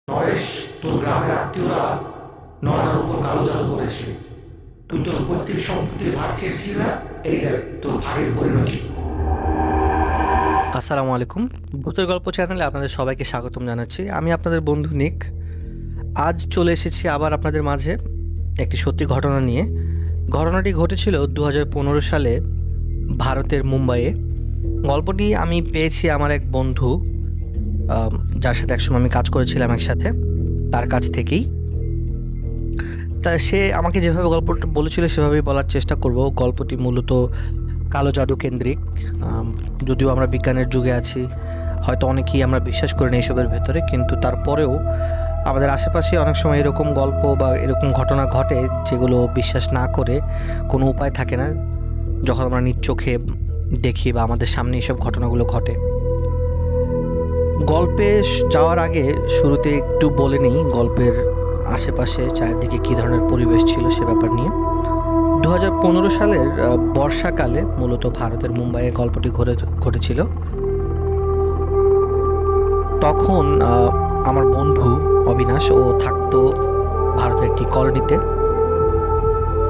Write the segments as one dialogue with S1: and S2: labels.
S1: নরেশ, তোর গ্রামের আত্মীয়রা নয়নার উপর কালো জাদু করেছে। তুই তোর পৈতৃক সম্পত্তির ভাগ চেয়েছিলি না? এই দেখ তোর ভাগের পরিণতি।
S2: আসসালামু আলাইকুম। ভূতের গল্প চ্যানেলে আপনাদের সবাইকে স্বাগতম জানাচ্ছি। আমি আপনাদের বন্ধু নিক। আজ চলে এসেছি আবার আপনাদের মাঝে একটি সত্যি ঘটনা নিয়ে। ঘটনাটি ঘটেছিল 2015 সালে ভারতের মুম্বাইয়ে। গল্পটি আমি পেয়েছি আমার এক বন্ধু, যার সাথে একসময় আমি কাজ করেছিলাম একসাথে, তার কাছ থেকেই। তা সে আমাকে যেভাবে গল্পটা বলেছিল সেভাবেই বলার চেষ্টা করব। গল্পটি মূলত কালো জাদু কেন্দ্রিক। যদিও আমরা বিজ্ঞানের যুগে আছি, হয়তো অনেকেই আমরা বিশ্বাস করি না এইসবের ভেতরে, কিন্তু তারপরেও আমাদের আশেপাশে অনেক সময় এরকম গল্প বা এরকম ঘটনা ঘটে যেগুলো বিশ্বাস না করে কোনো উপায় থাকে না যখন আমরা নিজ চোখে দেখি বা আমাদের সামনে এইসব ঘটনাগুলো ঘটে। গল্পে যাওয়ার আগে শুরুতে একটু বলে নিই গল্পের আশেপাশে চারিদিকে কী ধরনের পরিবেশ ছিল সে ব্যাপার নিয়ে। 2015 সালের বর্ষাকালে মূলত ভারতের মুম্বাইয়ে গল্পটি ঘটেছিল। তখন আমার বন্ধু অবিনাশ ও থাকতো ভারতের একটি কলোনিতে।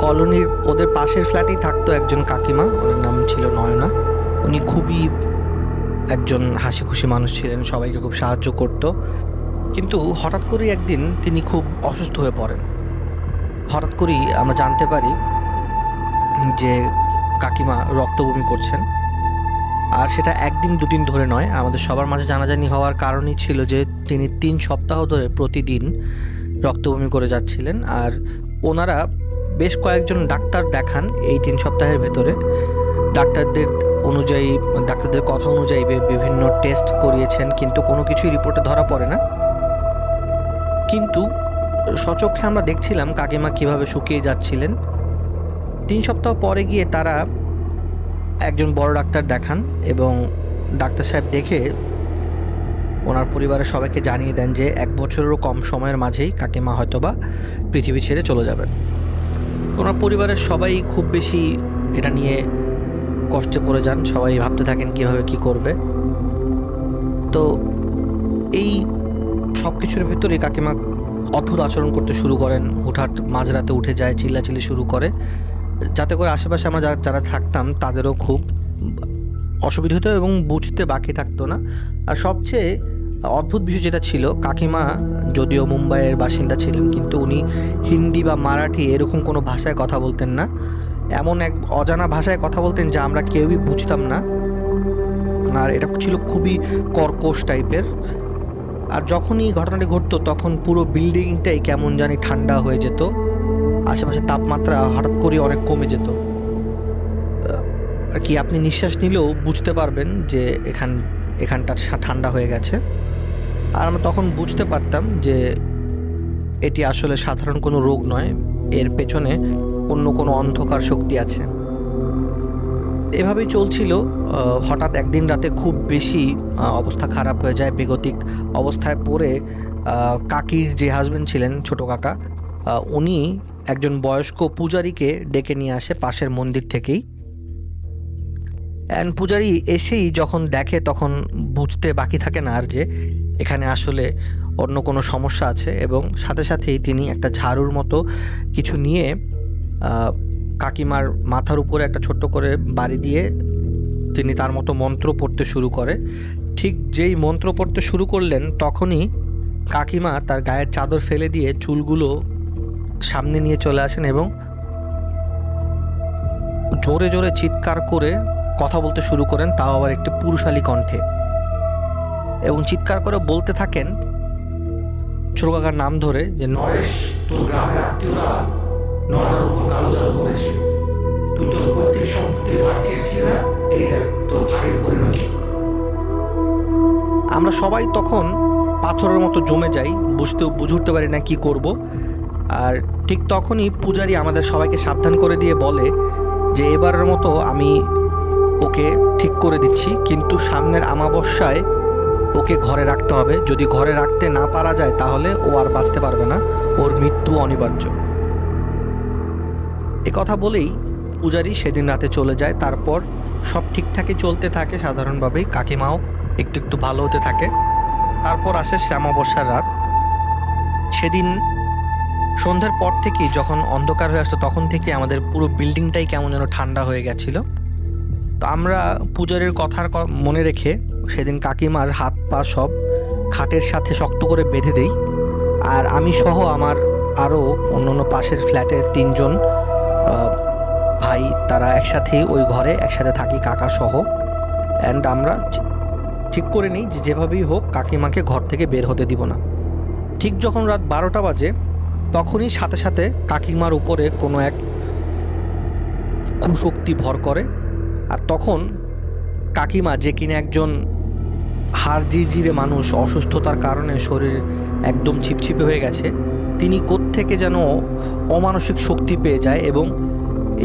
S2: কলোনির ওদের পাশের ফ্ল্যাটেই থাকতো একজন কাকিমা, ওনার নাম ছিল নয়না। উনি খুবই একজন হাসি খুশি মানুষ ছিলেন, সবাইকে খুব সাহায্য করত। কিন্তু হঠাৎ করেই একদিন তিনি খুব অসুস্থ হয়ে পড়েন। হঠাৎ করেই আমরা জানতে পারি যে কাকিমা রক্তবমি করছেন। আর সেটা একদিন দুদিন ধরে নয়, আমাদের সবার মাঝে জানাজানি হওয়ার কারণই ছিল যে তিনি 3 সপ্তাহ ধরে প্রতিদিন রক্তবমি করে যাচ্ছিলেন। আর ওনারা বেশ কয়েকজন ডাক্তার দেখান এই 3 সপ্তাহের ভেতরে। ডাক্তারদের কথা অনুযায়ী বিভিন্ন টেস্ট করিয়েছেন, কিন্তু কোনো কিছুই রিপোর্টে ধরা পড়ে না। কিন্তু সচক্ষে আমরা দেখছিলাম কাকিমা কিভাবে শুকিয়ে যাচ্ছিলেন। 3 সপ্তাহ পরে গিয়ে তারা একজন বড় ডাক্তার দেখান এবং ডাক্তার সাহেব দেখে ওনার পরিবারের সবাইকে জানিয়ে দেন যে 1 বছরেরও কম সময়ের মাঝেই কাকিমা হয়তোবা পৃথিবী ছেড়ে চলে যাবেন। ওনার পরিবারের সবাই খুব বেশি এটা নিয়ে কষ্টে পড়ে যান, সবাই ভাবতে থাকেন কীভাবে কী করবে। তো এই সব কিছুর ভেতরে কাকিমা অদ্ভুত আচরণ করতে শুরু করেন। হুটহাট মাঝরাতে উঠে যায়, চিল্লাচিল্লি শুরু করে, যাতে করে আশেপাশে আমরা যারা থাকতাম তাদেরও খুব অসুবিধা হতো এবং বুঝতে বাকি থাকতো না। আর সবচেয়ে অদ্ভুত বিষয় যেটা ছিল, কাকিমা যদিও মুম্বাইয়ের বাসিন্দা ছিলেন, কিন্তু উনি হিন্দি বা মারাঠি এরকম কোনো ভাষায় কথা বলতেন না। এমন এক অজানা ভাষায় কথা বলতেন যা আমরা কেউই বুঝতাম না। আর এটা ছিল খুবই কর্কশ টাইপের। আর যখনই ঘটনাটি ঘটতো তখন পুরো বিল্ডিংটাই কেমন জানি ঠান্ডা হয়ে যেত, আশেপাশে তাপমাত্রা হঠাৎ করে অনেক কমে যেত। আর কি আপনি নিঃশ্বাস নিলেও বুঝতে পারবেন যে এখানটা ঠান্ডা হয়ে গেছে। আর আমরা তখন বুঝতে পারতাম যে এটি আসলে সাধারণ কোনো রোগ নয়, এর পেছনে অন্য কোনো অন্ধকার শক্তি আছে। এভাবেই চলছিল। হঠাৎ একদিন রাতে খুব বেশি অবস্থা খারাপ হয়ে যায়, বেগতিক অবস্থায় পড়ে কাকির যে হাজব্যান্ড ছিলেন, ছোট কাকা, উনি একজন বয়স্ক পূজারীকে ডেকে নিয়ে আসে পাশের মন্দির থেকেই। অ্যান্ড পূজারী এসেই যখন দেখে তখন বুঝতে বাকি থাকে না আর যে এখানে আসলে অন্য কোনো সমস্যা আছে, এবং সাথে সাথেই তিনি একটা ঝাড়ুর মতো কিছু নিয়ে কাকিমার মাথার উপরে একটা ছোট্ট করে বাড়ি দিয়ে তিনি তার মতো মন্ত্র পড়তে শুরু করে। ঠিক যেই মন্ত্র পড়তে শুরু করলেন তখনই কাকিমা তার গায়ের চাদর ফেলে দিয়ে চুলগুলো সামনে নিয়ে চলে আসেন এবং জোরে জোরে চিৎকার করে কথা বলতে শুরু করেন, তাও আবার একটি পুরুষালী কণ্ঠে। এবং চিৎকার করে বলতে থাকেন ছোট কাকার নাম ধরে যে,
S1: নরেশ, তোর গ্রামের আত্মীয়রা নয়নার উপর কালো জাদু করেছে। তুই তোর পৈতৃক সম্পত্তির ভাগ চেয়েছিলি না? এই দেখ তোর ভাগের পরিণতি।
S2: আমরা সবাই তখন পাথরের মতো জমে যাই, বুঝে উঠতে পারি না কি করব। আর ঠিক তখনই পূজারী আমাদের সবাইকে সাবধান করে দিয়ে বলে যে এবারের মতো আমি ওকে ঠিক করে দিচ্ছি, কিন্তু সামনের আমাবস্যায় ওকে ঘরে রাখতে হবে। যদি ঘরে রাখতে না পারা যায় তাহলে ও আর বাঁচতে পারবে না, ওর মৃত্যু অনিবার্য। এ কথা বলেই পূজারী সেদিন রাতে চলে যায়। তারপর সব ঠিকঠাকই চলতে থাকে সাধারণভাবেই, কাকিমাও একটু একটু ভালো হতে থাকে। তারপর আসে শ্যামাবস্যার রাত। সেদিন সন্ধ্যার পর থেকেই যখন অন্ধকার হয়ে আসতো তখন থেকে আমাদের পুরো বিল্ডিংটাই কেমন যেন ঠান্ডা হয়ে গেছিল। তো আমরা পূজারীর কথার মনে রেখে সেদিন কাকিমার হাত পা সব খাটের সাথে শক্ত করে বেঁধে দেই। আর আমি সহ আমার আরও অন্য পাশের ফ্ল্যাটের 3 জন ভাই, তারা একসাথেই ওই ঘরে একসাথে থাকি কাকা সহ। অ্যান্ড আমরা ঠিক করে নিই যে যেভাবেই হোক কাকিমাকে ঘর থেকে বের হতে দিব না। ঠিক যখন রাত 12টা বাজে তখনই সাথে সাথে কাকিমার উপরে কোনো এক কুশক্তি ভর করে। আর তখন কাকিমা, যে কিনা একজন হাড় জিরজিরে মানুষ, অসুস্থতার কারণে শরীর একদম ছিপছিপে হয়ে গেছে, তিনি কোত্থেকে যেন অমানসিক শক্তি পেয়ে যায় এবং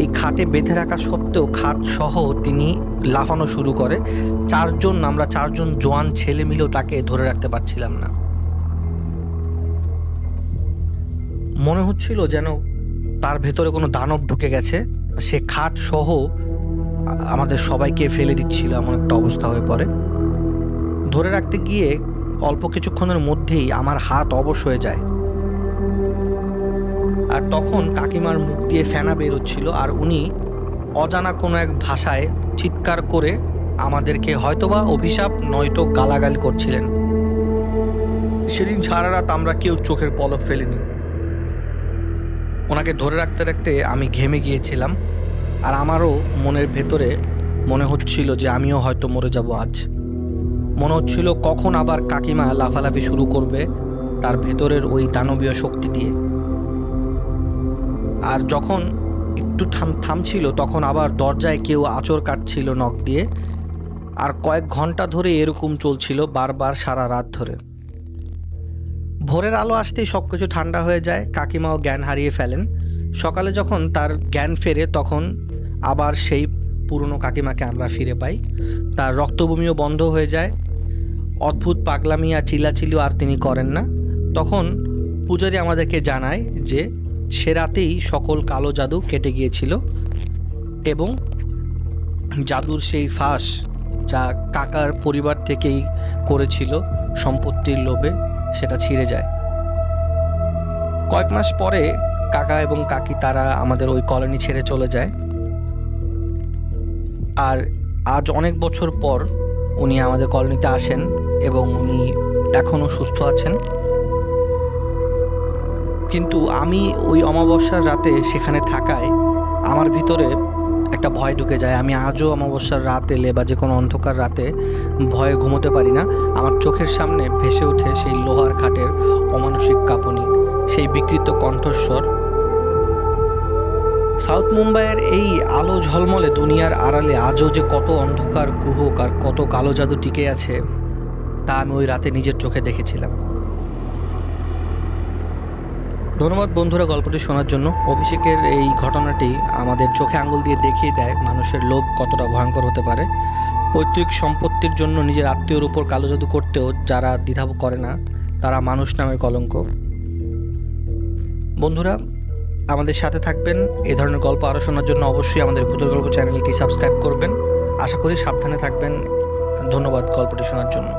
S2: এই খাটে বেঁধে রাখা সত্ত্বেও খাট সহ তিনি লাফানো শুরু করে। আমরা চারজন জোয়ান ছেলে মিলেও তাকে ধরে রাখতে পারছিলাম না। মনে হচ্ছিল যেন তার ভেতরে কোনো দানব ঢুকে গেছে, সে খাট সহ আমাদের সবাইকে ফেলে দিচ্ছিল, এমন একটা অবস্থা হয়ে পড়ে। ধরে রাখতে গিয়ে অল্প কিছুক্ষণের মধ্যেই আমার হাত অবশ হয়ে যায়। আর তখন কাকিমার মুখ দিয়ে ফেনা বেরোচ্ছিল, আর উনি অজানা কোনো এক ভাষায় চিৎকার করে আমাদেরকে হয়তোবা অভিশাপ নয়তো গালাগালি করছিলেন। সেদিন সারা রাত আমরা কেউ চোখের পলক ফেলিনি। ওনাকে ধরে রাখতে রাখতে আমি ঘেমে গিয়েছিলাম, আর আমারও মনের ভেতরে মনে হচ্ছিল যে আমিও হয়তো মরে যাব আজ। মনে হচ্ছিল কখন আবার কাকিমা লাফালাফি শুরু করবে তার ভেতরের ওই দানবীয় শক্তি দিয়ে। আর যখন একটু থামছিল তখন আবার দরজায় কেউ আঁচড় কাটছিল নখ দিয়ে। আর কয়েক ঘন্টা ধরে এরকম চলছিল বারবার সারা রাত ধরে। ভোরের আলো আসতেই সব কিছু ঠান্ডা হয়ে যায়, কাকিমাও জ্ঞান হারিয়ে ফেলেন। সকালে যখন তার জ্ঞান ফেরে তখন আবার সেই পুরনো কাকিমাকে আমরা ফিরে পাই। তার রক্তবমিও বন্ধ হয়ে যায়, অদ্ভুত পাগলামি আর চিল্লাচিল্লিও আর তিনি করেন না। তখন পূজারী আমাদেরকে জানায় যে সে রাতেই সকল কালো জাদু কেটে গিয়েছিল এবং জাদুর সেই ফাঁস যা কাকার পরিবার থেকেই করেছিল সম্পত্তির লোভে, সেটা ছিঁড়ে যায়। কয়েক মাস পরে কাকা এবং কাকি তারা আমাদের ওই কলোনি ছেড়ে চলে যায়। আর আজ অনেক বছর পর উনি আমাদের কলোনিতে আসেন এবং উনি এখনও সুস্থ আছেন। কিন্তু আমি ওই অমাবস্যার রাতে সেখানে থাকায় আমার ভিতরে একটা ভয় ঢুকে যায়। আমি আজও অমাবস্যার রাত এলে বা যে কোনো অন্ধকার রাতে ভয়ে ঘুমোতে পারি না। আমার চোখের সামনে ভেসে ওঠে সেই লোহার খাটের অমানসিক কাঁপুনি, সেই বিকৃত কণ্ঠস্বর। সাউথ মুম্বাইয়ের এই আলো ঝলমলে দুনিয়ার আড়ালে আজও যে কত অন্ধকার কুহক আর কত কালো জাদু টিকে আছে তা আমি ওই রাতে নিজের চোখে দেখেছিলাম। ধন্যবাদ বন্ধুরা গল্পটি শোনার জন্য। অভিষেকের এই ঘটনাটি আমাদের চোখে আঙুল দিয়ে দেখিয়ে দেয় মানুষের লোভ কতটা ভয়ঙ্কর হতে পারে। পৈতৃক সম্পত্তির জন্য নিজের আত্মীয়র উপর কালো জাদু করতেও যারা দ্বিধা করে না তারা মানুষ নামের কলঙ্ক। বন্ধুরা আমাদের সাথে থাকবেন, এই ধরনের গল্প আরও শোনার জন্য অবশ্যই আমাদের ভূতের গল্প চ্যানেলটি সাবস্ক্রাইব করবেন। আশা করি সাবধানে থাকবেন। ধন্যবাদ গল্পটি শোনার জন্য।